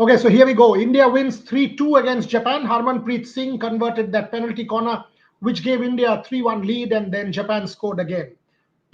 Okay, so here we go. India wins 3-2 against Japan. Harmanpreet Singh converted that penalty corner, which gave India a 3-1 lead, and then Japan scored again.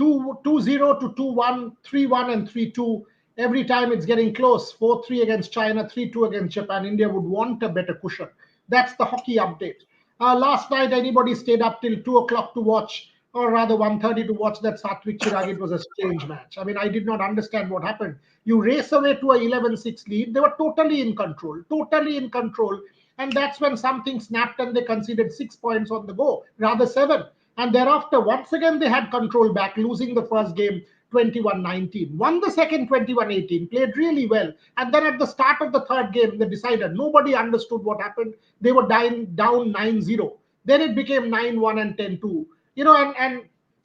2-0 to 2-1, 3-1, and 3-2. Every time it's getting close. 4-3 against China, 3-2 against Japan. India would want a better cushion. That's the hockey update. Last night, anybody stayed up till 2 o'clock to watch, or rather 1:30 to watch that Satvik Chirag? It was a strange match. I mean, I did not understand what happened. You race away to a 11-6 lead. They were totally in control. And that's when something snapped and they conceded 6 points on the go, rather seven. And thereafter, once again, they had control back, losing the first game 21-19. Won the second 21-18, played really well. And then at the start of the third game, they decided nobody understood what happened. They were down 9-0. Then it became 9-1 and 10-2. And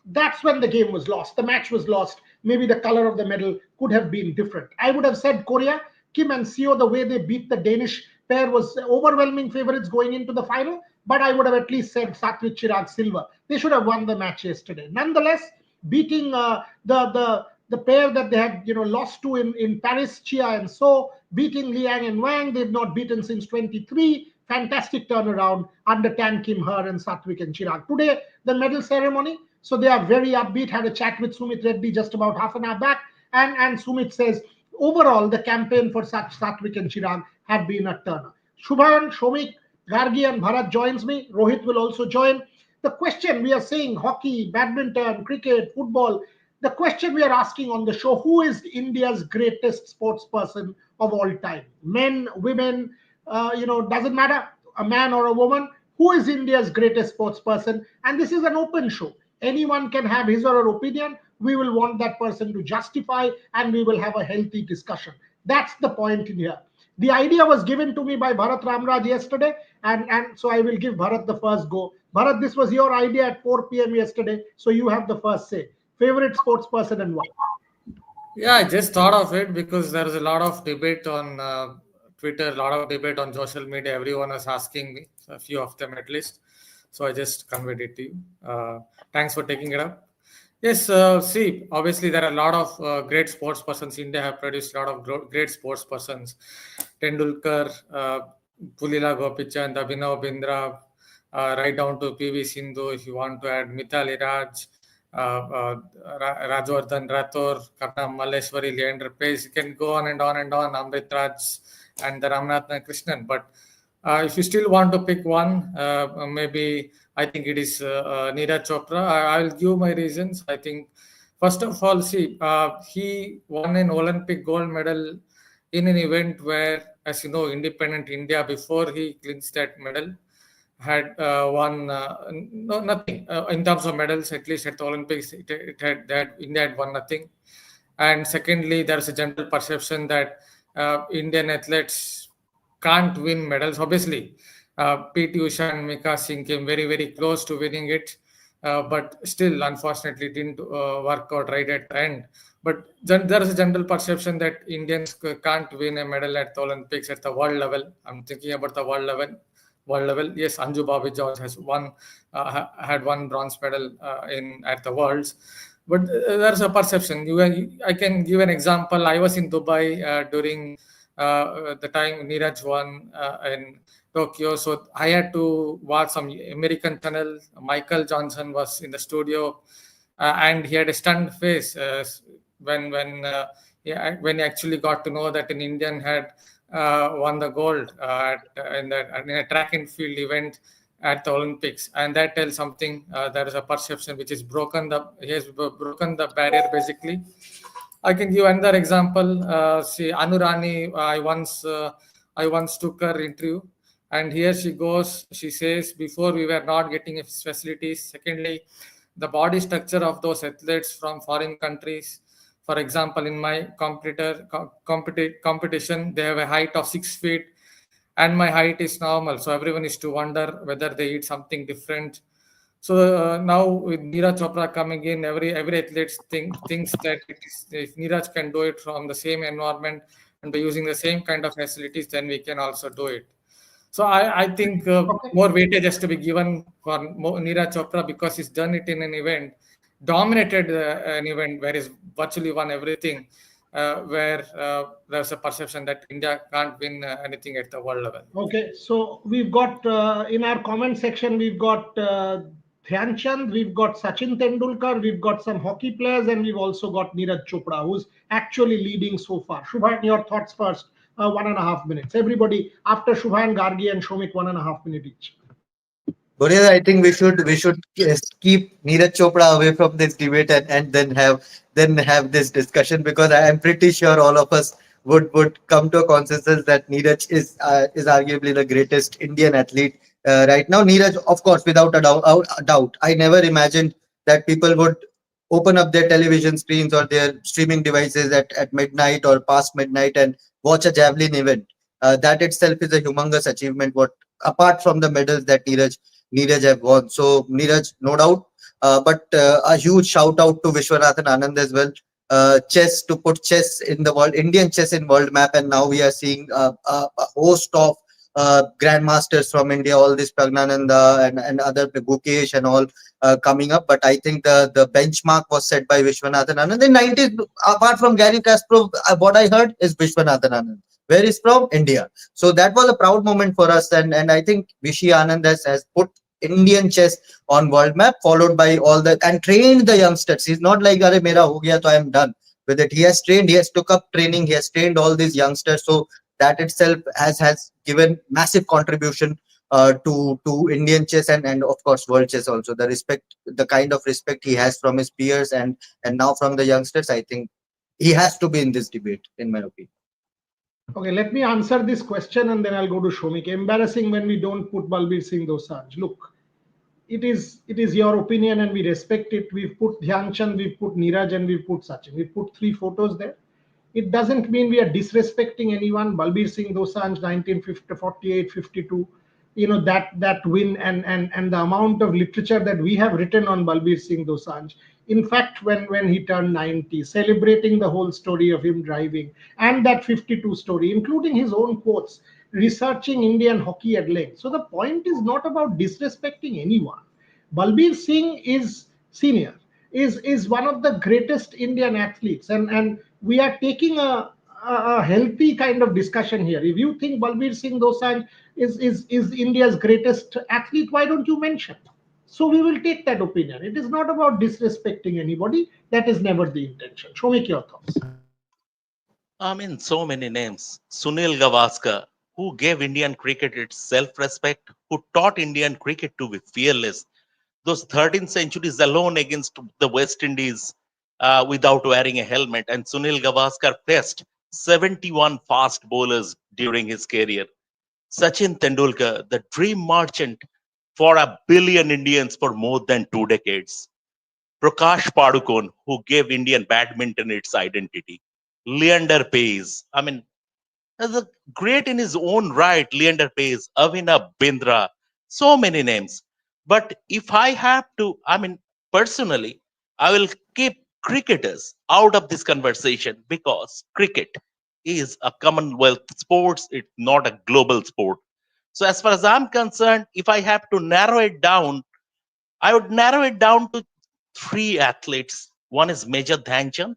that's when the game was lost. The match was lost. Maybe the color of the medal could have been different. I would have said Korea, Kim and Seo, the way they beat the Danish pair was overwhelming favorites going into the final. But I would have at least said Satvik Chirag silver. They should have won the match yesterday. Nonetheless, beating the pair that they had lost to in Paris, Chia and So, beating Liang and Wang, they've not beaten since 23. Fantastic turnaround under Tan Kim Her and Satvik and Chirag. Today, the medal ceremony. So they are very upbeat. Had a chat with Sumit Reddy just about half an hour back. And Sumit says, overall, the campaign for Satvik and Chirag have been a turner. Shubhan, Shomik, Gargi and Bharat joins me. Rohit will also join. The question we are saying, hockey, badminton, cricket, football, the question we are asking on the show, who is India's greatest sports person of all time? Men, women, doesn't matter, a man or a woman. Who is India's greatest sports person? And this is an open show. Anyone can have his or her opinion. We will want that person to justify, and we will have a healthy discussion. That's the point in here. The idea was given to me by Bharat Ramraj yesterday, and so I will give Bharat the first go. Bharat, this was your idea at 4 p.m. yesterday, so you have the first say. Favorite sports person and why? Yeah, I just thought of it because there is a lot of debate on Twitter, a lot of debate on social media. Everyone is asking me, a few of them at least. So I just conveyed it to you. Thanks for taking it up. Yes, see, obviously there are a lot of great sports persons. India have produced a lot of great sports persons. Tendulkar, Pulila Gopichand, Abhinav Bindra, right down to PV Sindhu. If you want to add Mithali Raj, Rajwardhan Rathore, Karnam Malleshwari, Leander Pace, you can go on and on and on, Amrit Raj and the Ramanathan Krishnan. But if you still want to pick one, maybe I think it is Neeraj Chopra. I will give my reasons. I think, first of all, see, he won an Olympic gold medal in an event where, as you know, independent India, before he clinched that medal, had won nothing in terms of medals. At least at the Olympics, it had that India had won nothing. And secondly, there is a general perception that Indian athletes can't win medals. Obviously, PT Usha and Mika Singh came very, very close to winning it, but still, unfortunately, didn't work out right at the end. But then there is a general perception that Indians can't win a medal at the Olympics at the world level. I'm thinking about the world level. Yes, Anju Bobby George has had one bronze medal in at the Worlds. But there's a perception. I can give an example. I was in Dubai during the time Neeraj won in Tokyo, so I had to watch some American channel. Michael Johnson was in the studio, and he had a stunned face when he actually got to know that an Indian had won the gold in a track and field event at the Olympics, and that tells something. There is a perception which is he has broken the barrier basically. I can give another example. See, Anurani, I once took her interview, and here she goes. She says, before we were not getting facilities. Secondly, the body structure of those athletes from foreign countries. For example, in my competition, they have a height of 6 feet, and my height is normal. So everyone is to wonder whether they eat something different. So now with Neeraj Chopra coming in, every athlete thinks that if Neeraj can do it from the same environment and by using the same kind of facilities, then we can also do it. So I think more weightage has to be given for Neeraj Chopra because he's done it in an event, dominated an event where he's virtually won everything. where there's a perception that India can't win anything at the world level. Okay, so we've got in our comment section, we've got Dhyan Chand, we've got Sachin Tendulkar, we've got some hockey players, and we've also got Neeraj Chopra, who's actually leading so far. Shubhan, your thoughts first. 1.5 minutes. Everybody after Shubhan, Gargi, and Shomik, 1.5 minute each. Boris, I think we should keep Neeraj Chopra away from this debate and then have this discussion, because I am pretty sure all of us would come to a consensus that Neeraj is arguably the greatest Indian athlete right now. Neeraj, of course, without a doubt. I never imagined that people would open up their television screens or their streaming devices at midnight or past midnight and watch a javelin event. That itself is a humongous achievement. What apart from the medals that Neeraj have won. So Neeraj, no doubt. But a huge shout out to Vishwanathan Anand as well. Chess, to put chess in the world, Indian chess in world map, and now we are seeing a host of grandmasters from India, all this Pragnananda and other Gukesh and all coming up. But I think the benchmark was set by Vishwanathan Anand in 90s. Apart from Gary Kasparov, what I heard is Vishwanathan Anand. Where is from? India. So that was a proud moment for us, and I think Vishy Anand has put Indian chess on world map, followed by all the and trained the youngsters. He's not like, "Arey, mera ho gaya, so I am done with it." He has trained, he has took up training, he has trained all these youngsters. So that itself has given massive contribution to Indian chess and of course world chess also. The respect, the kind of respect he has from his peers and now from the youngsters, I think he has to be in this debate, in my opinion. Okay, let me answer this question and then I'll go to Shomik. Embarrassing when we don't put Balbir Singh Dosanjh. Look, it is your opinion and we respect it. We've put Dhyan Chand, we've put Neeraj, and we've put Sachin. We've put three photos there. It doesn't mean we are disrespecting anyone. Balbir Singh Dosanjh, 1948, 52. That win and the amount of literature that we have written on Balbir Singh Dosanjh. In fact, when he turned 90, celebrating the whole story of him driving and that 52 story, including his own quotes, researching Indian hockey at length. So the point is not about disrespecting anyone. Balbir Singh is senior, is one of the greatest Indian athletes, and we are taking a healthy kind of discussion here. If you think Balbir Singh Dosanjh is India's greatest athlete, why don't you mention? So we will take that opinion. It is not about disrespecting anybody. That is never the intention. Show me your thoughts. I mean, so many names. Sunil Gavaskar, who gave Indian cricket its self-respect, who taught Indian cricket to be fearless. Those 13 centuries alone against the West Indies without wearing a helmet. And Sunil Gavaskar faced 71 fast bowlers during his career. Sachin Tendulkar, the dream merchant for a billion Indians for more than 2 decades. Prakash Padukone, who gave Indian badminton its identity. Leander Paes, I mean, as a great in his own right, Leander Paes, Avinav Bindra, so many names. But if I have to, I mean, personally, I will keep cricketers out of this conversation because cricket is a Commonwealth sports, it's not a global sport. So as far as I'm concerned, if I have to narrow it down, I would narrow it down to three athletes. One is Major Dhyanchand,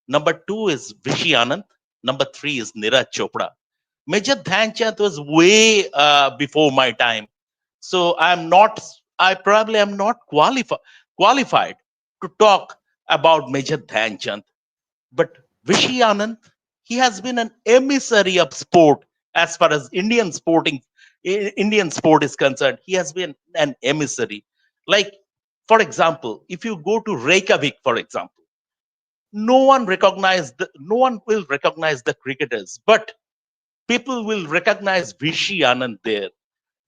number two is Vishy Anand, number three is Neeraj Chopra. Major Dhyanchand was way before my time, so I probably am not qualified to talk about Major Dhyanchand. But Vishy Anand, he has been an emissary of sport as far as Indian sport is concerned. He has been an emissary. Like, for example, if you go to Reykjavik, for example, no one will recognize the cricketers, but people will recognize Vishy Anand there.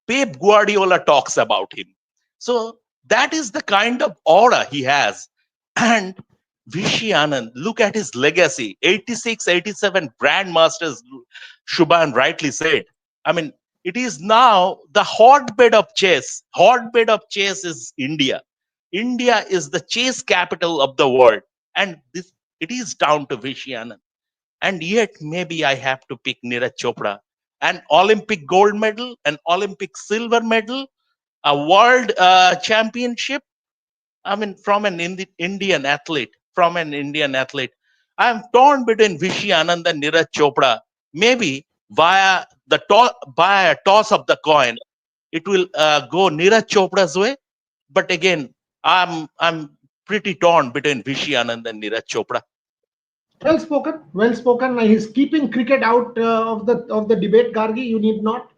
Pep Guardiola talks about him. So that is the kind of aura he has. And Vishy Anand, look at his legacy. 86, 87 grandmasters, Shubhan rightly said. I mean, it is now the hotbed of chess. Hotbed of chess is India. India is the chess capital of the world. And this it is down to Vishy Anand. And yet, maybe I have to pick Neeraj Chopra. An Olympic gold medal, an Olympic silver medal, a world championship. I mean, from an Indian athlete, from an Indian athlete. I am torn between Vishy Anand and Neeraj Chopra. Maybe by a toss of the coin, it will go Neeraj Chopra's way. But again, I'm pretty torn between Vishy Anand and Neeraj Chopra. Well spoken, well spoken. He's keeping cricket out of the debate, Gargi. You need not.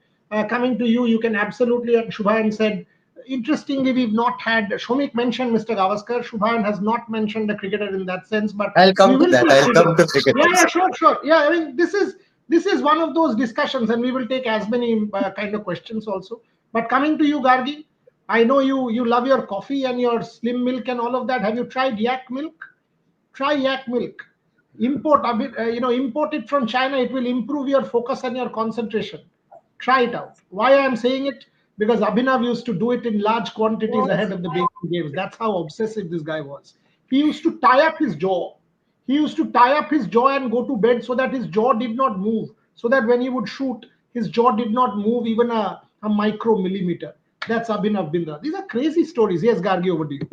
Coming to you, you can absolutely. And Shubhayan said, interestingly, we've not had. Shomik mentioned Mr. Gavaskar. Shubhayan has not mentioned the cricketer in that sense, but I'll we come to will that. take I'll come to cricket. Yeah, cricket. yeah, sure, sure. Yeah, I mean, this is one of those discussions, and we will take as many kind of questions also. But coming to you, Gargi, I know you love your coffee and your slim milk and all of that. Have you tried yak milk? Try yak milk. Import a bit, import it from China. It will improve your focus and your concentration. Try it out. Why I am saying it? Because Abhinav used to do it in large quantities ahead of the big games. That's how obsessive this guy was. He used to tie up his jaw. He used to tie up his jaw and go to bed so that his jaw did not move, so that when he would shoot, his jaw did not move even a micro millimeter. That's Abhinav Bindra. These are crazy stories. Yes, Gargi, over to you.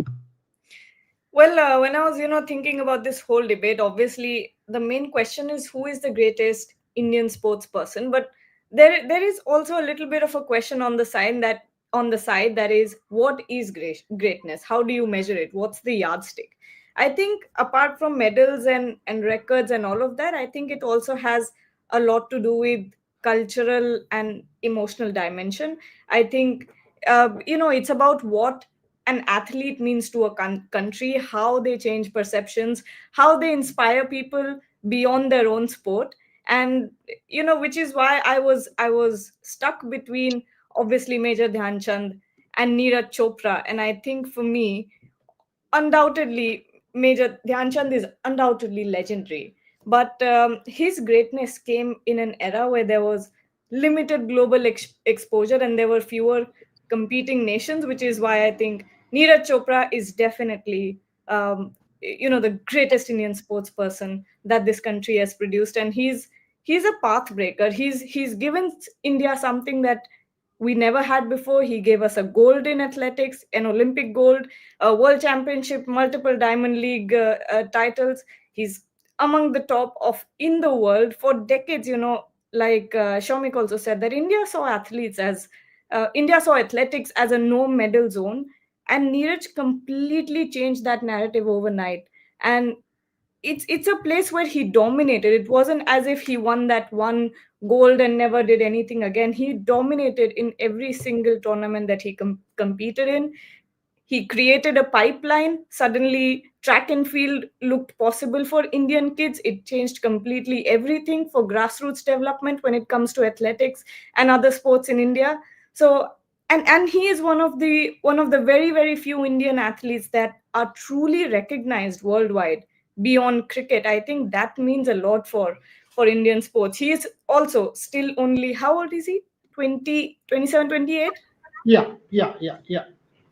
Well, when I was, thinking about this whole debate, obviously the main question is who is the greatest Indian sports person. But there is also a little bit of a question on the side that is, what is greatness? How do you measure it? What's the yardstick? I think apart from medals and records and all of that, I think it also has a lot to do with cultural and emotional dimension. I think it's about what an athlete means to a country, how they change perceptions, how they inspire people beyond their own sport. And which is why I was stuck between obviously Major Dhyan Chand and Neeraj Chopra. And I think for me, undoubtedly, Major Dhyan Chand is undoubtedly legendary. But his greatness came in an era where there was limited global exposure and there were fewer competing nations, which is why I think Neeraj Chopra is definitely, the greatest Indian sports person that this country has produced. And he's a path breaker. He's given India something that we never had before. He gave us a gold in athletics, an Olympic gold, a world championship, multiple Diamond League titles. He's among the top of in the world for decades. Like Shomik also said, that India saw athletics as a no medal zone, and Neeraj completely changed that narrative overnight. And it's a place where he dominated. It wasn't as if he won that one gold and never did anything again. He dominated in every single tournament that he competed in. He created a pipeline. Suddenly, track and field looked possible for Indian kids. It changed completely everything for grassroots development when it comes to athletics and other sports in India. So, and he is one of the very, very few Indian athletes that are truly recognized worldwide beyond cricket. I think that means a lot for Indian sports. He is also still only, how old is he? 20, 27, 28. Yeah, yeah, yeah, yeah.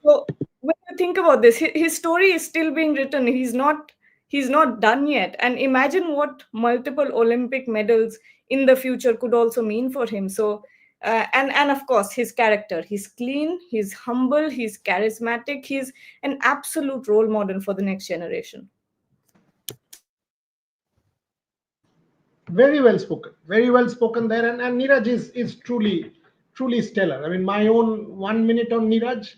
So when you think about this, his story is still being written. He's not done yet. And imagine what multiple Olympic medals in the future could also mean for him. So and of course his character. He's clean, he's humble, he's charismatic, he's an absolute role model for the next generation. Very well spoken. Very well spoken there. And Neeraj is truly stellar. I mean, my own 1 minute on Neeraj.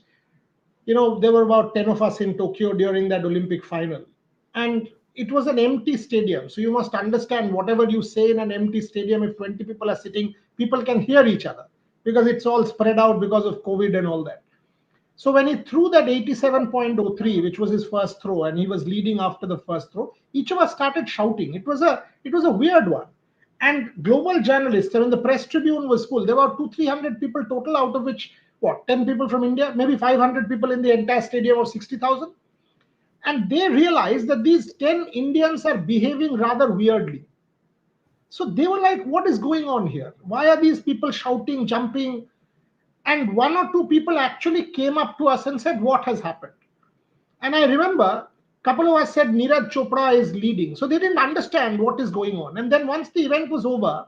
There were about 10 of us in Tokyo during that Olympic final. And it was an empty stadium. So you must understand, whatever you say in an empty stadium, if 20 people are sitting, people can hear each other because it's all spread out because of COVID and all that. So when he threw that 87.03, which was his first throw, and he was leading after the first throw, each of us started shouting. It was a weird one. And global journalists, I mean, the press tribune was full. There were 200-300 people total, out of which, what, 10 people from India, maybe 500 people in the entire stadium of 60,000. And they realized that these 10 Indians are behaving rather weirdly. So they were like, what is going on here? Why are these people shouting, jumping? And one or two people actually came up to us and said, what has happened? And I remember a couple of us said, Neeraj Chopra is leading. So they didn't understand what is going on. And then once the event was over,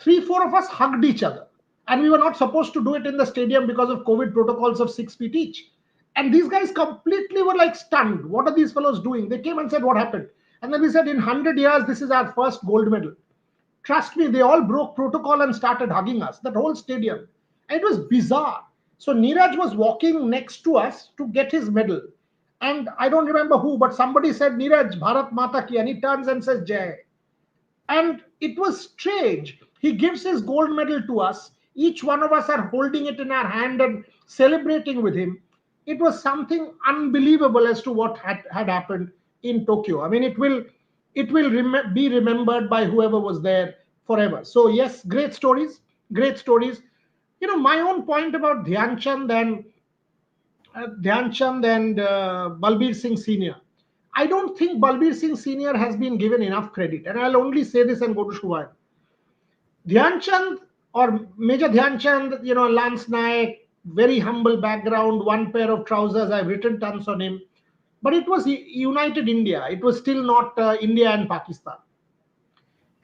3-4 of us hugged each other. And we were not supposed to do it in the stadium because of COVID protocols of 6 feet each. And these guys completely were like stunned. What are these fellows doing? They came and said, what happened? And then we said, in 100 years, this is our first gold medal. Trust me, they all broke protocol and started hugging us, that whole stadium. It was bizarre. So Neeraj was walking next to us to get his medal. And I don't remember who, but somebody said, Neeraj, Bharat Mata ki. And he turns and says, Jai. And it was strange. He gives his gold medal to us. Each one of us are holding it in our hand and celebrating with him. It was something unbelievable as to what had happened in Tokyo. I mean, it will be remembered by whoever was there forever. So yes, great stories, great stories. My own point about Dhyan Chand and Balbir Singh Senior. I don't think Balbir Singh Senior has been given enough credit, and I'll only say this and go to Shubham. Dhyan Chand or Major Dhyan Chand, Lance Naik, very humble background, one pair of trousers. I've written tons on him, but it was United India. It was still not India and Pakistan.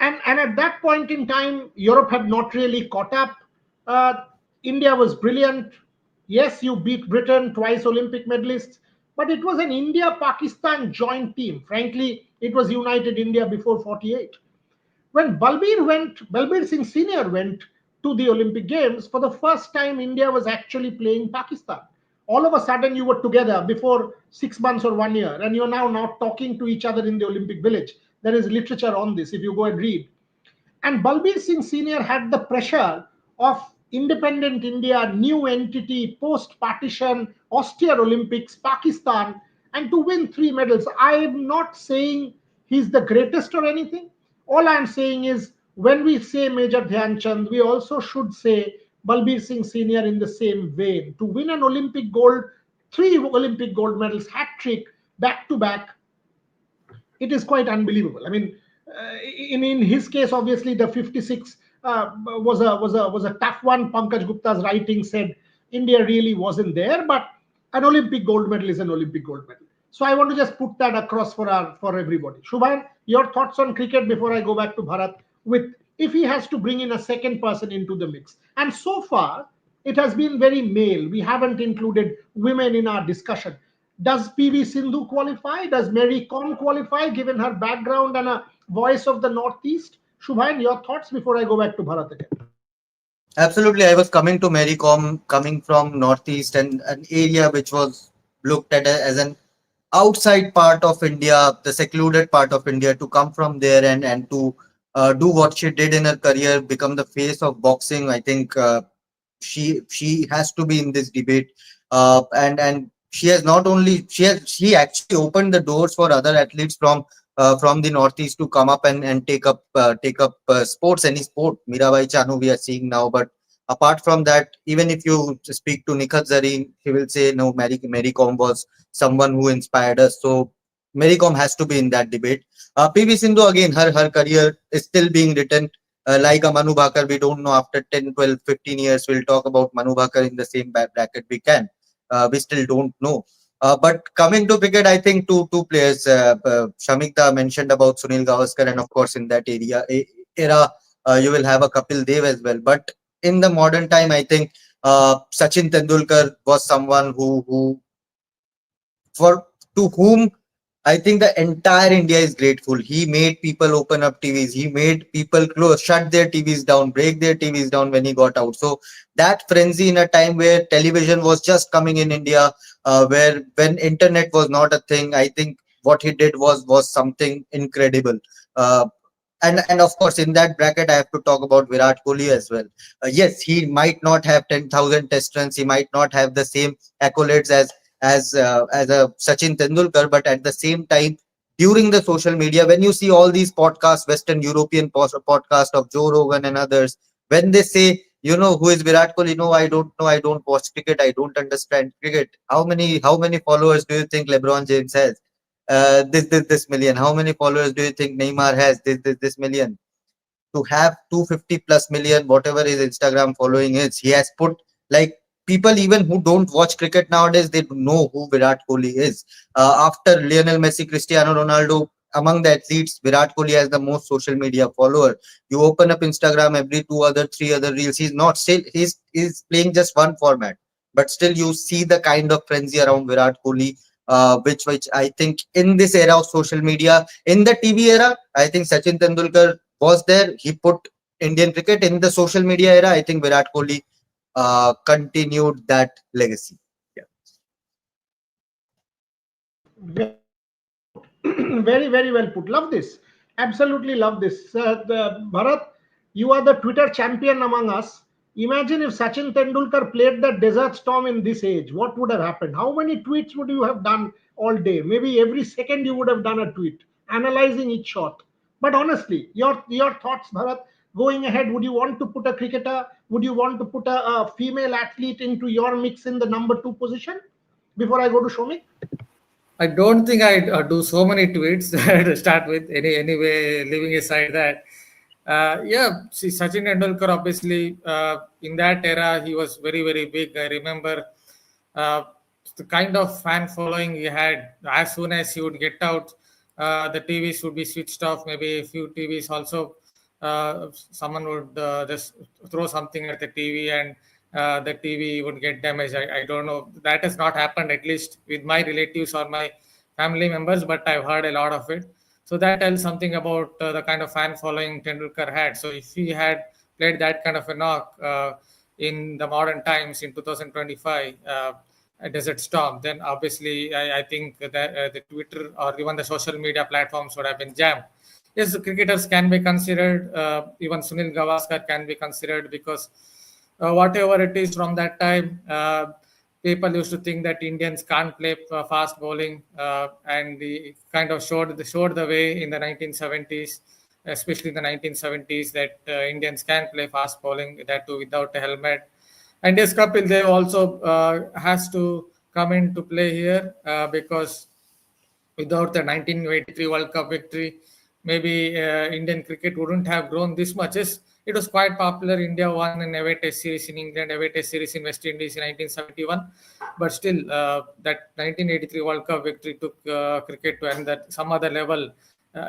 And at that point in time, Europe had not really caught up. Uh, India was brilliant. Yes, you beat Britain, twice Olympic medalists, but it was an India Pakistan joint team. Frankly, it was United India before 48. When Balbir Singh Senior went to the Olympic Games, for the first time, India was actually playing Pakistan. All of a sudden, you were together before 6 months or 1 year, and you're now not talking to each other in the Olympic Village. There is literature on this if you go and read. And Balbir Singh Senior had the pressure of independent India, new entity, post partition, austere Olympics, Pakistan, and to win 3 medals. I am not saying he's the greatest or anything. All I'm saying is when we say Major Dhyan Chand, we also should say Balbir Singh Senior in the same vein. To win an Olympic gold, 3 Olympic gold medals, hat trick, back to back, it is quite unbelievable. I mean, in his case, obviously the 56 was a tough one. Pankaj Gupta's writing said India really wasn't there, but an Olympic gold medal is an Olympic gold medal. So I want to just put that across for everybody. Shubhan, your thoughts on cricket before I go back to Bharat, with if he has to bring in a second person into the mix. And so far, it has been very male. We haven't included women in our discussion. Does PV Sindhu qualify? Does Mary Kom qualify given her background and a voice of the Northeast? Shubhain, your thoughts before I go back to Bharat again. Absolutely. I was coming to Mary Com, coming from Northeast and an area which was looked at as an outside part of India, the secluded part of India, to come from there and to do what she did in her career, become the face of boxing. I think she has to be in this debate, and she has not only she actually opened the doors for other athletes from the Northeast to come up and take up sports, any sport. Mirabai Chanu we are seeing now, but apart from that, even if you speak to Nikhat Zareen, he will say no. Mary Kom was someone who inspired us. So Mary Kom has to be in that debate. PV Sindhu, again, her career is still being written. Like a Manu Bhakar, we don't know after 10, 12, 15 years, we'll talk about Manu Bhakar in the same bracket we can. We still don't know. But coming to cricket, I think two players, Shamikta mentioned about Sunil Gavaskar, and of course in that era, you will have a Kapil Dev as well. But in the modern time, I think Sachin Tendulkar was someone who for to whom I think the entire India is grateful. He made people open up TVs. He made people shut their TVs down, break their TVs down when he got out. So that frenzy in a time where television was just coming in India, where when internet was not a thing, I think what he did was something incredible. Uh, and of course, in that bracket, I have to talk about Virat Kohli as well. Yes, he might not have 10,000 test runs. He might not have the same accolades as a Sachin Tendulkar, but at the same time, during the social media, when you see all these podcasts, Western European podcast of Joe Rogan and others, when they say, who is Virat Kohli? No, I don't know. I don't watch cricket. I don't understand cricket. How many followers do you think LeBron James has? This million. How many followers do you think Neymar has? This million. To have 250 plus million, whatever his Instagram following is, he has put, like, people even who don't watch cricket nowadays, they know who Virat Kohli is. After Lionel Messi, Cristiano Ronaldo, among the athletes, Virat Kohli has the most social media follower. You open up Instagram, every three other reels, he's not still he's playing just one format, but still you see the kind of frenzy around Virat Kohli. which I think in this era of social media, in the TV era, I think Sachin Tendulkar was there. He put Indian cricket in the social media era. I think Virat Kohli continued that legacy. Yeah. Very, very well put. Love this. Absolutely love this. Bharat, you are the Twitter champion among us. Imagine if Sachin Tendulkar played the Desert Storm in this age. What would have happened? How many tweets would you have done all day? Maybe every second you would have done a tweet, analyzing each shot. But honestly, your thoughts, Bharat, going ahead, would you want to put a cricketer? Would you want to put a female athlete into your mix in the number two position? Before I go to Shomik? I don't think I do so many tweets to start with. Anyway, leaving aside that, yeah, see, Sachin Tendulkar obviously in that era he was very big. I remember uh, the kind of fan following he had. As soon as he would get out, the TVs would be switched off. Maybe a few TVs also. Someone would just throw something at the TV and the TV would get damaged. I don't know. That has not happened, at least with my relatives or my family members, but I've heard a lot of it. So that tells something about the kind of fan following Tendulkar had. So if he had played that kind of a knock in the modern times in 2025, a Desert Storm, then obviously I think that the Twitter or even the social media platforms would have been jammed. Yes, the cricketers can be considered. Even Sunil Gavaskar can be considered because whatever it is from that time, people used to think that Indians can't play fast bowling, and the kind of showed the way in the 1970s, especially in the 1970s, that Indians can play fast bowling, that too without a helmet. And yes, Kapil Dev also has to come into play here because without the 1983 World Cup victory, maybe Indian cricket wouldn't have grown this much. Yes, it was quite popular. India won an away test series in England, away test series in West Indies in 1971. But still, that 1983 World Cup victory took cricket to another some other level.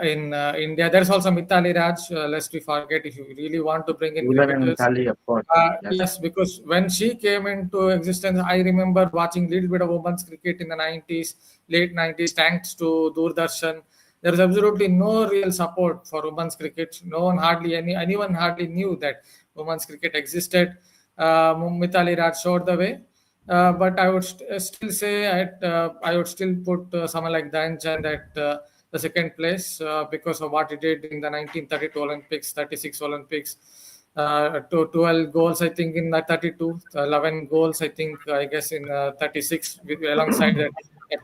In India, there's also Mithali Raj. Lest we forget, if you really want to bring in Even in cricketers, Italy, of course. Yes. yes, because when she came into existence, I remember watching little bit of women's cricket in the 90s, late 90s, thanks to Doordarshan. There was absolutely no real support for women's cricket. No one hardly anyone hardly knew that women's cricket existed. Mithali Raj showed the way. But I would still say I would still put someone like Dan Chand at the second place because of what he did in the 1932 Olympics, 36 Olympics, to 12 goals, I think, in 32, 11 goals, I think, I guess, in 36, alongside that,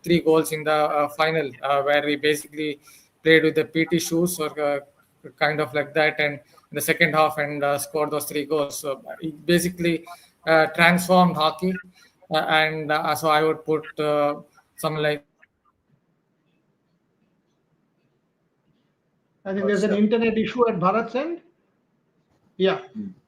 3 goals in the final, where we basically played with the PT shoes or kind of like that, and in the second half and scored those 3 goals. So he basically transformed hockey, and so I would put someone like I think there's What's an up? internet issue at Bharat's end. Yeah.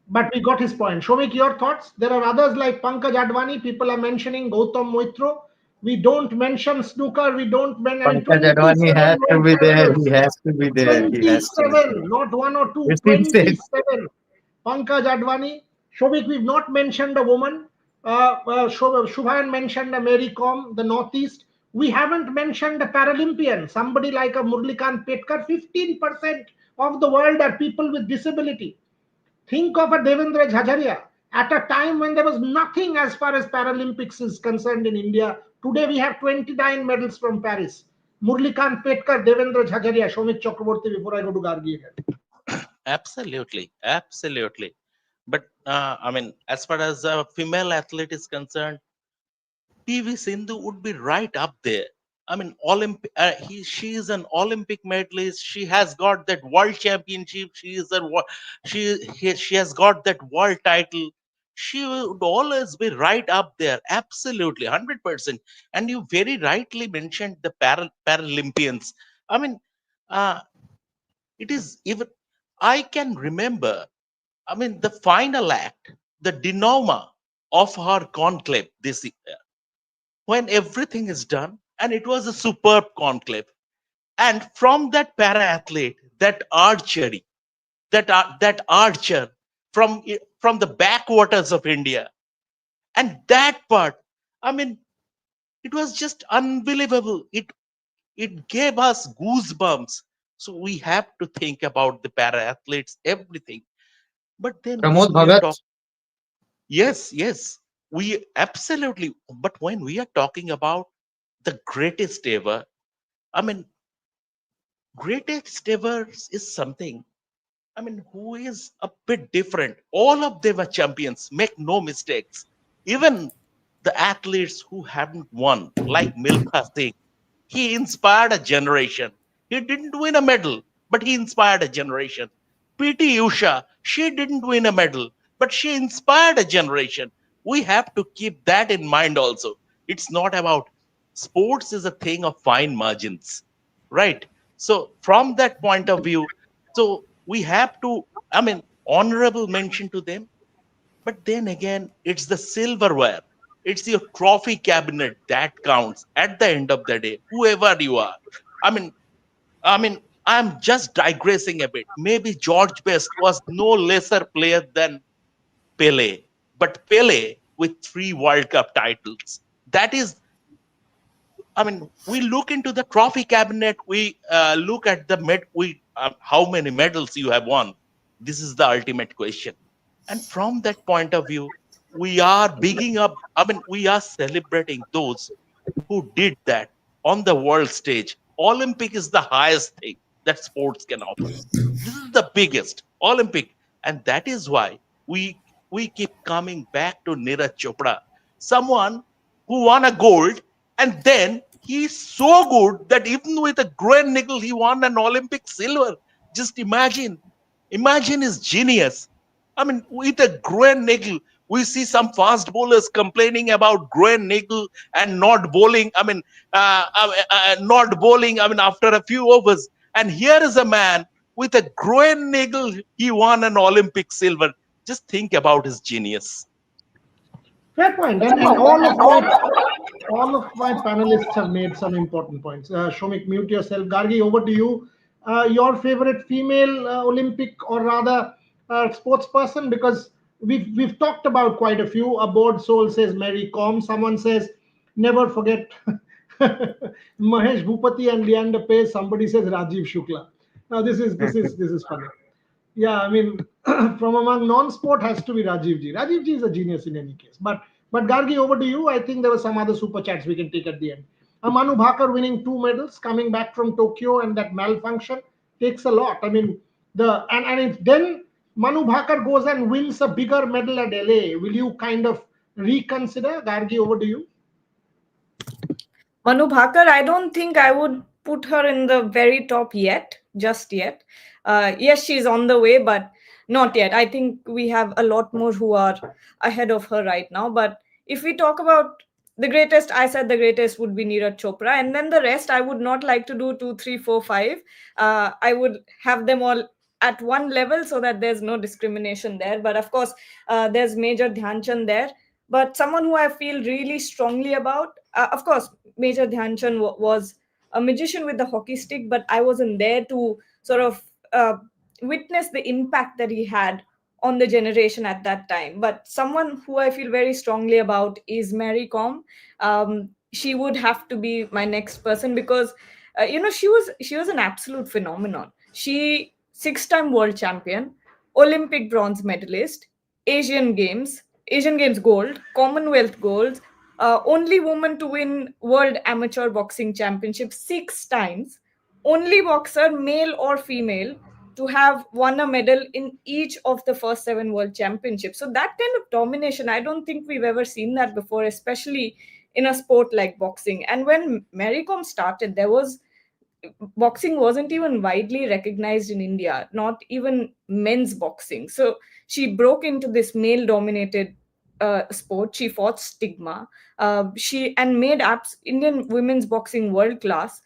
But we got his point. Shomik, your thoughts? There are others like Pankaj Advani. People are mentioning Gautam Moitro. We don't mention snooker. We don't mention Pankaj Advani 27 has to gold be there. He medals. has to be there. He has to be there. 27, not one or two, It's insane. 27. Pankaj Advani. Shobik, we've not mentioned a woman. Shubhayan mentioned a Mary Kom, the Northeast. We haven't mentioned a Paralympian, somebody like a Murlikant Petkar. 15% of the world are people with disability. Think of a Devendra Jhajaria at a time when there was nothing as far as Paralympics is concerned in India. Today we have 29 medals from Paris. Murlikant Petkar, Devendra Jhajaria, Shomik Chakraborty before I go to Gargi again. Absolutely. But I mean, as far as a female athlete is concerned, PV Sindhu would be right up there. I mean, she is an Olympic medalist. She has got that world championship. She has got that world title. She would always be right up there. Absolutely, 100%. And you very rightly mentioned the Paralympians. I mean, uh, it is even. I can remember. I mean, the final act, the denouement of her conclave this year, when everything is done, and it was a superb conclave. And from that para athlete, that archery, that archer from the backwaters of India, and that part, I mean, It was just unbelievable. It gave us goosebumps. So we have to think about the para athletes, everything. But then Pramod when we are Bhagat. talking, yes, we absolutely. But when we are talking about the greatest ever, I mean, greatest ever is something, I mean, who is a bit different. All of them are champions, make no mistakes. Even the athletes who haven't won, like Milkha Singh, he inspired a generation. He didn't win a medal, but he inspired a generation. PT Usha, she didn't win a medal, but she inspired a generation. We have to keep that in mind also. It's not about sports is a thing of fine margins, right? So from that point of view, so we have to, I mean, honorable mention to them. But then again, it's the silverware, it's your trophy cabinet that counts at the end of the day, whoever you are. I mean, I'm just digressing a bit. Maybe George Best was no lesser player than Pele, but Pele with 3 World Cup titles. That is, I mean, we look into the trophy cabinet. We look at the how many medals you have won. This is the ultimate question. And from that point of view, we are bigging up. I mean, we are celebrating those who did that on the world stage. Olympic is the highest thing that sports can offer. This is the biggest Olympic, and that is why we we keep coming back to Neeraj Chopra, someone who won a gold, and then he's so good that even with a grand nickel, he won an Olympic silver. Just imagine his genius. I mean, with a grand nickel, we see some fast bowlers complaining about grand nickel and not bowling. I mean, not bowling. I mean, after a few overs, and here is a man with a groin niggle, he won an Olympic silver. Just think about his genius. Fair point. And all of my panelists have made some important points. Shomik, mute yourself. Gargi, over to you. Your favorite female Olympic, or rather sports person, because we've talked about quite a few. A board soul says Mary Com. Someone says never forget Mahesh Bhupati and Leander Pace. Somebody says Rajiv Shukla. Now this is funny. Yeah, I mean, from among non-sport has to be Rajiv Ji. Rajiv Ji is a genius in any case. But Gargi, over to you. I think there were some other super chats we can take at the end. Manu Bhakar winning 2 medals, coming back from Tokyo, and that malfunction takes a lot. I mean, then Manu Bhakar goes and wins a bigger medal at LA. Will you kind of reconsider? Gargi, over to you. Manu Bhakar, I don't think I would put her in the very top yet, just yet. Yes, she's on the way, but not yet. I think we have a lot more who are ahead of her right now. But if we talk about the greatest, I said the greatest would be Neeraj Chopra. And then the rest, I would not like to do 2, 3, 4, 5. I would have them all at one level so that there's no discrimination there. But of course, there's Major Dhyan Chand there. But someone who I feel really strongly about, of course, Major Dhyan Chand was a magician with the hockey stick, but I wasn't there to sort of witness the impact that he had on the generation at that time. But someone who I feel very strongly about is Mary Com. She would have to be my next person because she was an absolute phenomenon. She 6-time world champion, Olympic bronze medalist, Asian Games, Asian Games gold, Commonwealth gold, only woman to win World Amateur Boxing Championship 6 times, only boxer, male or female, to have won a medal in each of the first 7 World Championships. So that kind of domination, I don't think we've ever seen that before, especially in a sport like boxing. And when Mary Kom started, boxing wasn't even widely recognized in India, not even men's boxing. So she broke into this male dominated sport. She fought stigma. She and made Indian women's boxing world class.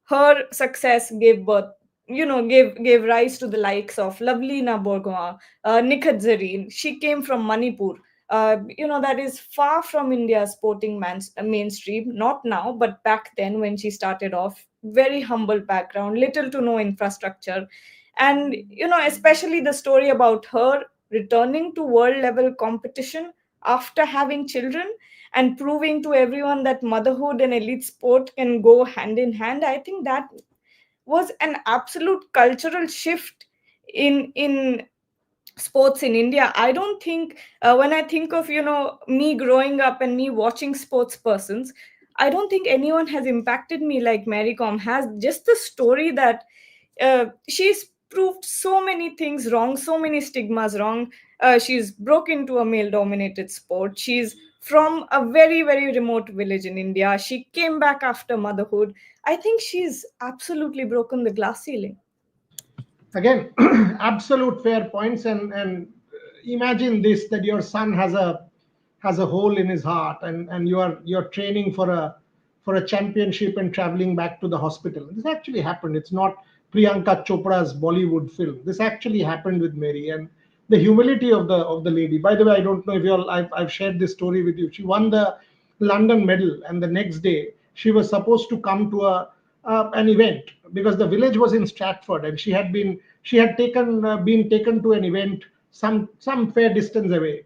Her success gave rise to the likes of Lavlina Borgohain, Nikhat Zareen. She came from Manipur. That is far from India's sporting mainstream. Not now, but back then when she started off, very humble background, little to no infrastructure, and especially the story about her returning to world level competition after having children and proving to everyone that motherhood and elite sport can go hand in hand. I think that was an absolute cultural shift in sports in India. I don't think, when I think of, me growing up and me watching sports persons, I don't think anyone has impacted me like Mary Kom has. Just the story that she's proved so many things wrong, so many stigmas wrong. She's broke into a male dominated sport. She's from a very, very remote village in India. She came back after motherhood. I think she's absolutely broken the glass ceiling. Again, absolute fair points. And imagine this, that your son has a hole in his heart, and you're training for a championship and traveling back to the hospital. This actually happened. It's not Priyanka Chopra's Bollywood film. This actually happened with Mary. And the humility of the lady. By the way, I don't know if you all, I've shared this story with you. She won the London medal, and the next day she was supposed to come to an event, because the village was in Stratford, and she had been taken to an event some fair distance away.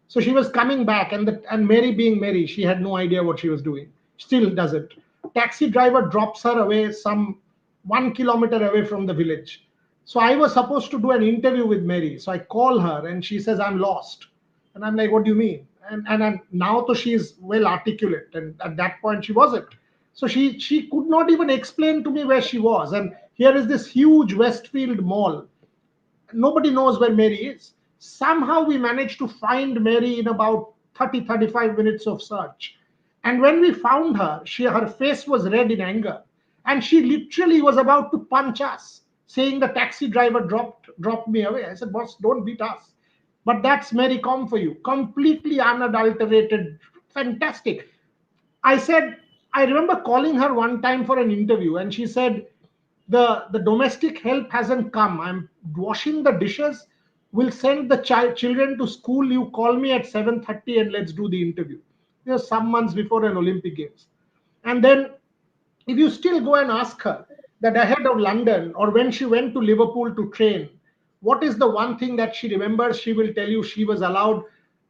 So she was coming back, and Mary, being Mary, she had no idea what she was doing. Still doesn't. Taxi driver drops her away some 1 kilometer away from the village. So I was supposed to do an interview with Mary. So I call her, and she says, I'm lost. And I'm like, what do you mean? And now to she is well articulate, and at that point she wasn't. So she could not even explain to me where she was. And here is this huge Westfield mall. Nobody knows where Mary is. Somehow we managed to find Mary in about 35 minutes of search. And when we found her, her face was red in anger. And she literally was about to punch us, saying the taxi driver dropped me away. I said, boss, don't beat us. But that's Mary Com for you. Completely unadulterated, fantastic. I said, I remember calling her one time for an interview, and she said, the domestic help hasn't come. I'm washing the dishes. We'll send the children to school. You call me at 7:30 and let's do the interview. Some months before an Olympic Games. And then if you still go and ask her that ahead of London, or when she went to Liverpool to train, what is the one thing that she remembers, she will tell you she was allowed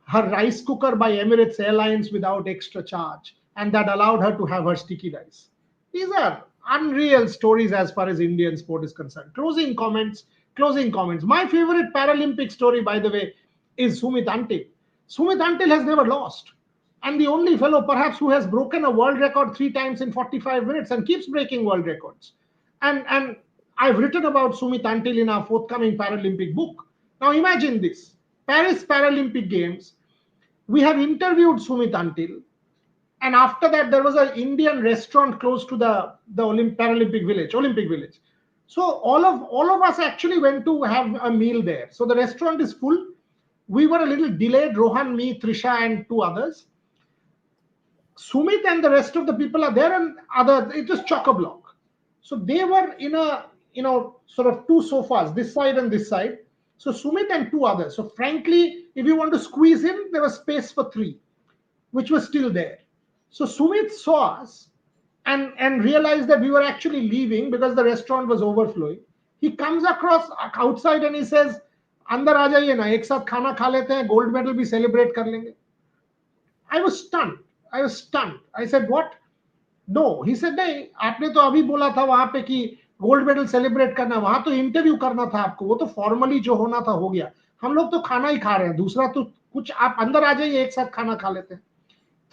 her rice cooker by Emirates Airlines without extra charge, and that allowed her to have her sticky rice. These are unreal stories as far as Indian sport is concerned. Closing comments. Closing comments. My favorite Paralympic story, by the way, is Sumit Antil. Sumit Antil has never lost, and the only fellow perhaps who has broken a world record 3 times in 45 minutes and keeps breaking world records. And I've written about Sumit Antil in our forthcoming Paralympic book. Now imagine this: Paris Paralympic Games. We have interviewed Sumit Antil, and after that there was an Indian restaurant close to the Paralympic village, Olympic village. So all of us actually went to have a meal there. So the restaurant is full. We were a little delayed. Rohan, me, Trisha, and two others. Sumit and the rest of the people are there, and other it was chock a block. So they were in a sort of two sofas, this side and this side. So Sumit and two others. So frankly, if you want to squeeze in, there was space for three, which was still there. So Sumit saw us and realized that we were actually leaving because the restaurant was overflowing. He comes across outside and he says, अंदर आ जाइए ना, एक साथ खाना खा लेते हैं, gold medal भी celebrate कर लेंगे. I was stunned. I said, what? No. He said, नहीं, आपने तो अभी बोला था वहां पे कि गोल्ड मेडल सेलिब्रेट करना, वहां तो इंटरव्यू करना था आपको, वो तो फॉर्मली जो होना था हो गया. हम लोग तो खाना ही खा रहे हैं, दूसरा तो कुछ, आप अंदर आ जाइए, एक साथ खाना खा लेते हैं.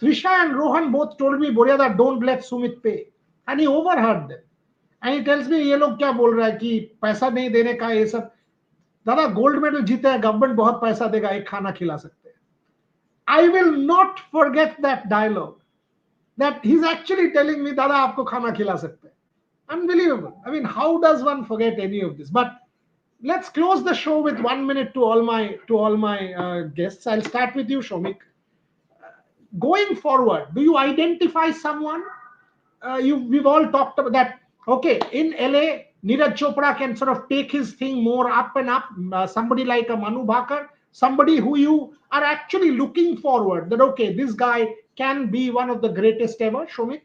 Trisha and Rohan both told me, Boryada, don't let Sumit pay. And he overheard them. And he tells me, ये लोग क्या बोल रहा है कि पैसा नहीं देने का, ये सब. दादा, गोल्ड मेडल जीते हैं, गवर्नमेंट बहुत पैसा देगा, एक खाना खिला सकते हैं. I will not forget that dialogue. That he's actually telling me, Dada, aapko khana khila sakte hain. Unbelievable. I mean, how does one forget any of this? But let's close the show with 1 minute to all my guests. I'll start with you, Shomik. Going forward, do you identify someone? We've all talked about that. Okay, in LA, Neeraj Chopra can sort of take his thing more up and up. Somebody like a Manu Bhaker, somebody who you are actually looking forward that, okay, this guy can be one of the greatest ever. Shomik?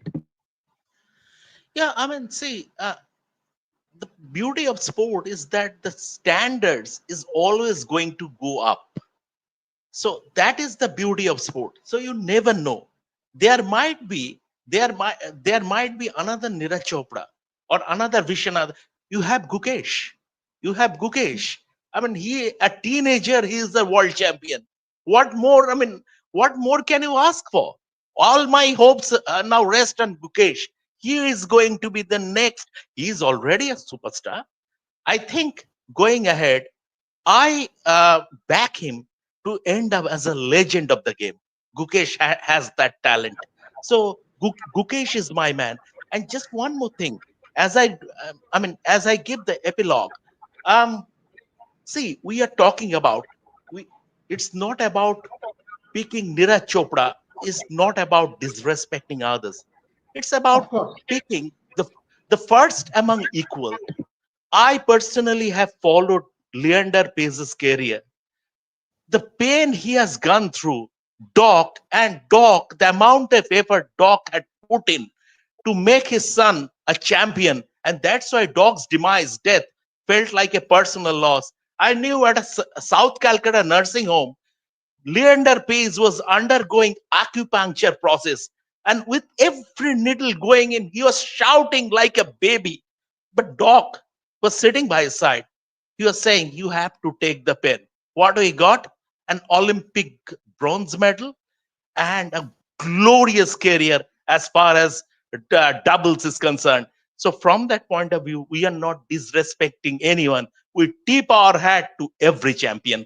Yeah, I mean, see, the beauty of sport is that the standards is always going to go up. So that is the beauty of sport. So you never know. there might be there might be another Neeraj Chopra or another Vishwanath. You have Gukesh. You have Gukesh. I mean, he a teenager. He is the world champion. What more? I mean, what more can you ask for? All my hopes now rest on Gukesh. He is going to be the next. He is already a superstar. I think going ahead, I back him to end up as a legend of the game. Gukesh has that talent. So Gukesh is my man. And just one more thing, as as I give the epilogue, um, see, we are talking about we. It's not about picking Neeraj Chopra. Is not about disrespecting others. It's Of about course. picking the first among equal. I personally have followed Leander Pace's career. The pain he has gone through, the amount of effort Doc had put in to make his son a champion, and that's why Doc's death felt like a personal loss. I knew at a South Calcutta nursing home, Leander Pace was undergoing acupuncture process, and with every needle going in, he was shouting like a baby. But Doc was sitting by his side. He was saying, "You have to take the pen." What do he got? An Olympic bronze medal and a glorious career as far as doubles is concerned. So, from that point of view, we are not disrespecting anyone. We tip our hat to every champion.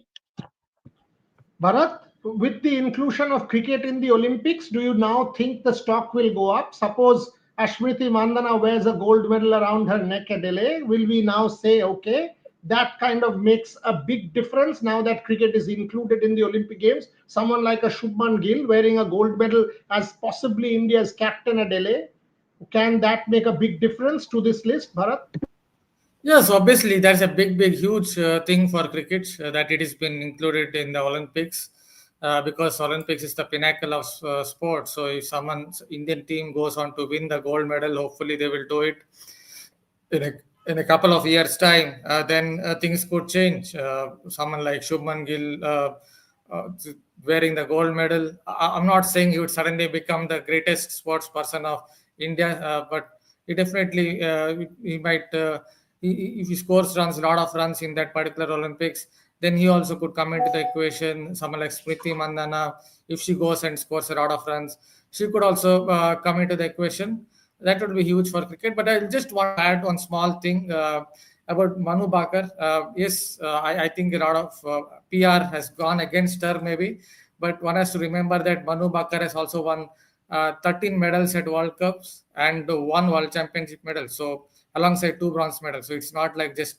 Bharat, with the inclusion of cricket in the Olympics, do you now think the stock will go up? Suppose Ashmriti Mandana wears a gold medal around her neck at LA. Will we now say, okay, that kind of makes a big difference now that cricket is included in the Olympic Games? Someone like a Shubman Gill wearing a gold medal as possibly India's captain at LA. Can that make a big difference to this list, Bharat? Yes, obviously, that's a big, huge thing for cricket that it has been included in the Olympics because Olympics is the pinnacle of sport. So if someone's Indian team goes on to win the gold medal, hopefully they will do it in a couple of years' time. Then things could change. Someone like Shubman Gill uh, wearing the gold medal. I'm not saying he would suddenly become the greatest sports person of India, but he definitely he might. If he scores runs, a lot of runs in that particular Olympics, then he also could come into the equation. Someone like Smriti Mandana, if she goes and scores a lot of runs, she could also come into the equation. That would be huge for cricket. But I just want to add one small thing about Manu Bakar. Yes, I think a lot of PR has gone against her, maybe. But one has to remember that Manu Bakar has also won 13 medals at World Cups and one World Championship medal. So alongside two bronze medals. So it's not like just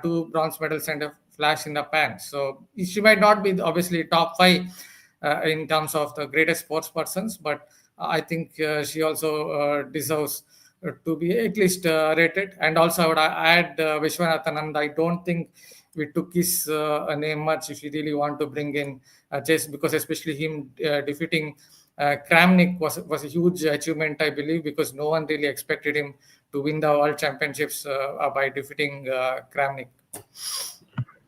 two bronze medals and a flash in the pan. So she might not be obviously top five in terms of the greatest sports persons, but I think she also deserves to be at least rated. And also, I would add Vishwanathan, and I don't think we took his name much if you really want to bring in chess, because especially him defeating Kramnik was a huge achievement, I believe, because no one really expected him to win the World Championships by defeating Kramnik.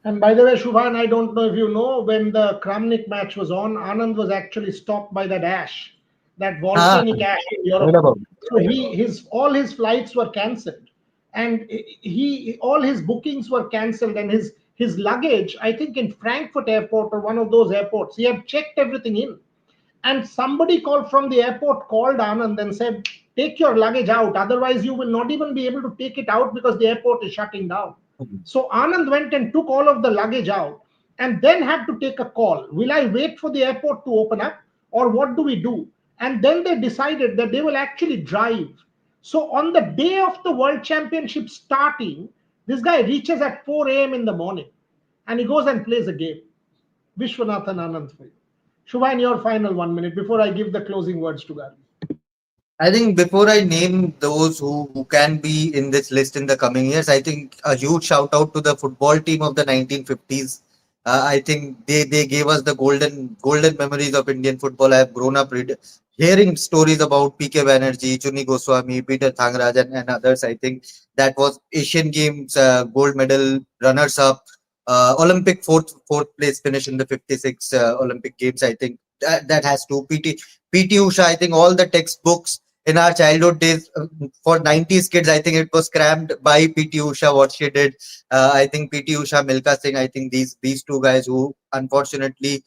And by the way, Shubhan, I don't know if you know, when the Kramnik match was on, Anand was actually stopped by that ash, that Ah, volcanic ash in heard Europe. about it. So his all his flights were cancelled, and all his bookings were cancelled, and his luggage, I think in Frankfurt airport or one of those airports, he had checked everything in, and somebody called from the airport, called Anand and said, take your luggage out, otherwise you will not even be able to take it out because the airport is shutting down. So Anand went and took all of the luggage out and then had to take a call. Will I wait for the airport to open up, or what do we do? And then they decided that they will actually drive. So on the day of the World Championship starting, this guy reaches at 4 a.m. in the morning and he goes and plays a game. Vishwanathan Anand for you. Shubhan, your final 1 minute before I give the closing words to Gary. I think before I name those who can be in this list in the coming years, I think a huge shout out to the football team of the 1950s. I think they gave us the golden memories of Indian football. I have grown up hearing stories about PK Banerjee, Chuni Goswami, Peter Thangraj, and others. I think that was Asian Games gold medal runners up, Olympic fourth place finish in the 56 Olympic Games. I think that has to. PT Usha, I think all the textbooks in our childhood days for 90s kids, I think it was crammed by PT Usha, what she did. I think PT Usha, Milka Singh, I think these two guys who unfortunately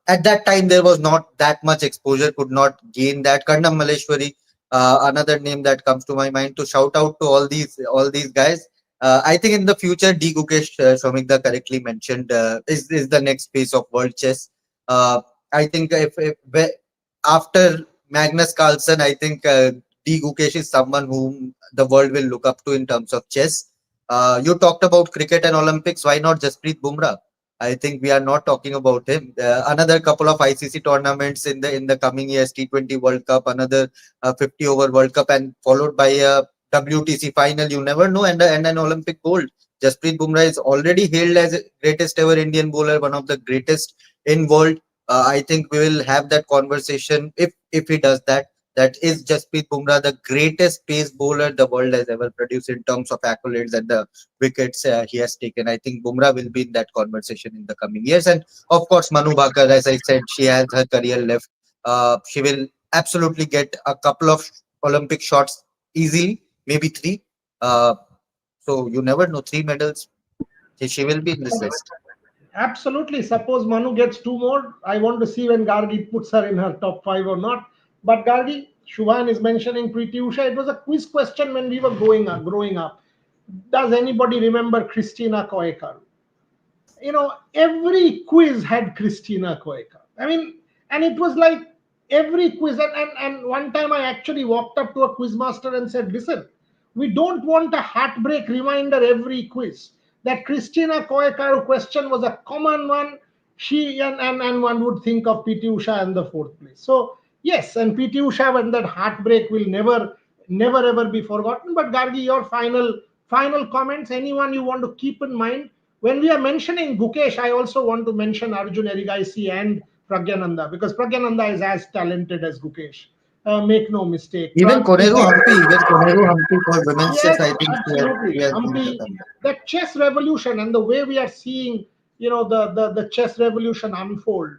at that time there was not that much exposure, could not gain that. Karnam Maleshwari, another name that comes to my mind. To shout out to all these guys. I think in the future, D. Gukesh, Shomikda correctly mentioned, is the next phase of world chess. I think after Magnus Carlsen, I think D. Gukesh is someone whom the world will look up to in terms of chess. You talked about cricket and Olympics. Why not Jasprit Bumrah? I think we are not talking about him. Another couple of ICC tournaments in the coming years, T20 World Cup, another 50 over World Cup, and followed by a WTC final. You never know, and an Olympic gold. Jasprit Bumrah is already hailed as greatest ever Indian bowler, one of the greatest in world. I think we will have that conversation if he does that. That is Jasprit Bumrah, the greatest pace bowler the world has ever produced in terms of accolades and the wickets he has taken. I think Bumrah will be in that conversation in the coming years. And of course, Manu Bhaker, as I said, she has her career left. She will absolutely get a couple of Olympic shots easily, maybe three. So you never know, three medals. She will be in this list. Absolutely. Suppose Manu gets two more. I want to see when Gargi puts her in her top five or not. But Gargi, Shubhan is mentioning Preeti Usha. It was a quiz question when we were growing up. Does anybody remember Christina Koekar? Every quiz had Christina Koeka. I mean, and it was like every quiz. And one time I actually walked up to a quizmaster and said, listen, we don't want a heartbreak reminder every quiz. That Christina Koeka question was a common one. She and one would think of PT Usha in the fourth place. So, yes, and PT Usha, and that heartbreak will never ever be forgotten. But Gargi, your final comments, anyone you want to keep in mind when we are mentioning Gukesh, I also want to mention Arjun Erigaisi and Pragyananda because Pragyananda is as talented as Gukesh. Make no mistake. Even Koneru Humpy for women's chess, Yes, I think absolutely. she has been Humpy, there. that chess revolution and the way we are seeing, the chess revolution unfold,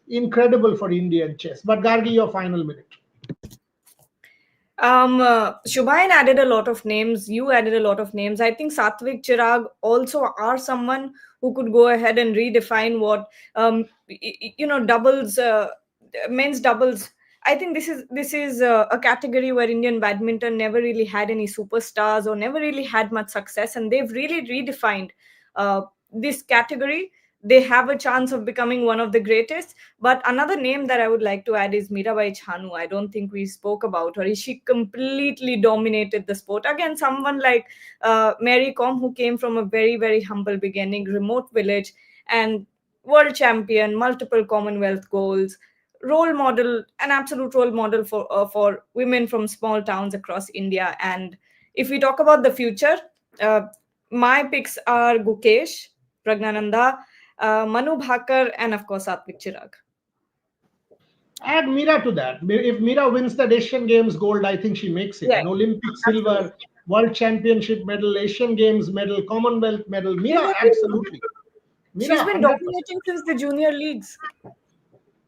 incredible for Indian chess. But Gargi, your final minute. Shubhain added a lot of names. You added a lot of names. I think Satvik Chirag also are someone who could go ahead and redefine what doubles, men's doubles. I think this is a category where Indian badminton never really had any superstars or never really had much success, and they've really redefined this category. They have a chance of becoming one of the greatest. But another name that I would like to add is Mirabai Chanu. I don't think we spoke about her. She completely dominated the sport. Again, someone like Mary Kom, who came from a very, very humble beginning, remote village, and world champion, multiple Commonwealth goals, role model, an absolute role model for women from small towns across India. And if we talk about the future, uh, my picks are Gukesh, Pragnananda, Manu Bhaker, and of course Satvik Chirag. Add Mira to that. If Mira wins the Asian Games gold, I think she makes it. Yeah, An Olympic absolutely. silver, World Championship medal, Asian Games medal, Commonwealth medal. Mira, absolutely. Mira, She's been 100%. dominating since the junior leagues.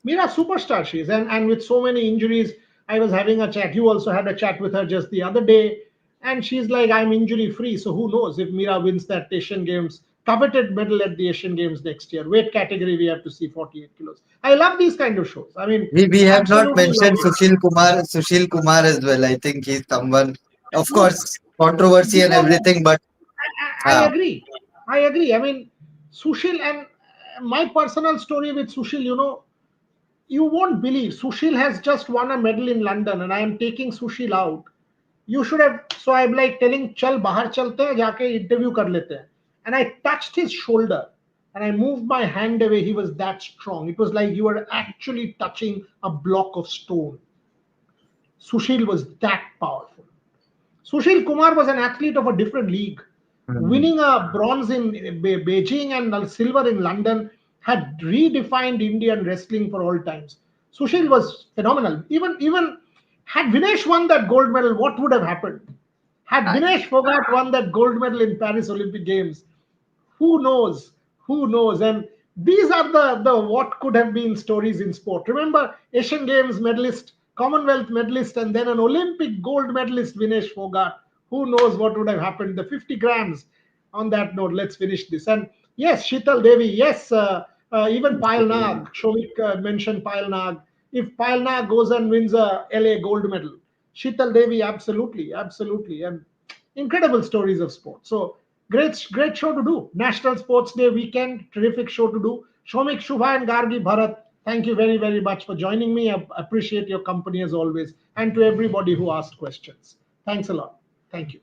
Mira, superstar she is. And with so many injuries, I was having a chat. You also had a chat with her just the other day. And she's like, I'm injury free. So who knows if Mira wins that Asian Games, coveted medal at the Asian Games next year. Weight category, we have to see 48 kilos. I love these kind of shows. I mean, We have not absolutely love mentioned it. Sushil Kumar as well. I think he's someone, of Look, course, controversy and because everything, but I uh, agree. I agree. I mean, Sushil and my personal story with Sushil, you won't believe Sushil has just won a medal in London, and I am taking Sushil out. You should have. So I'm like telling, "Chal bahar chalte hain, jaake interview kar lete hain." And I touched his shoulder, and I moved my hand away. He was that strong. It was like you were actually touching a block of stone. Sushil was that powerful. Sushil Kumar was an athlete of a different league. mm, Winning a bronze in Beijing and a silver in London had redefined Indian wrestling for all times. Sushil was phenomenal. Even had Vinesh won that gold medal, what would have happened? Had I- Vinesh Fogart won that gold medal in Paris Olympic Games, who knows? Who knows? And these are the what could have been stories in sport. Remember, Asian Games medalist, Commonwealth medalist, and then an Olympic gold medalist, Vinesh Fogart. Who knows what would have happened? The 50 grams. On that note, let's finish this. And yes, Shital Devi. Yes, even Payal Nag. Shomik mentioned Payal Nag. If Payal Nag goes and wins a LA gold medal, Shital Devi, absolutely, absolutely, and incredible stories of sport. So great show to do. National Sports Day weekend, terrific show to do. Shomik, Shubha, and Gargi, Bharat, thank you very, very much for joining me. I appreciate your company as always, and to everybody who asked questions. Thanks a lot. Thank you.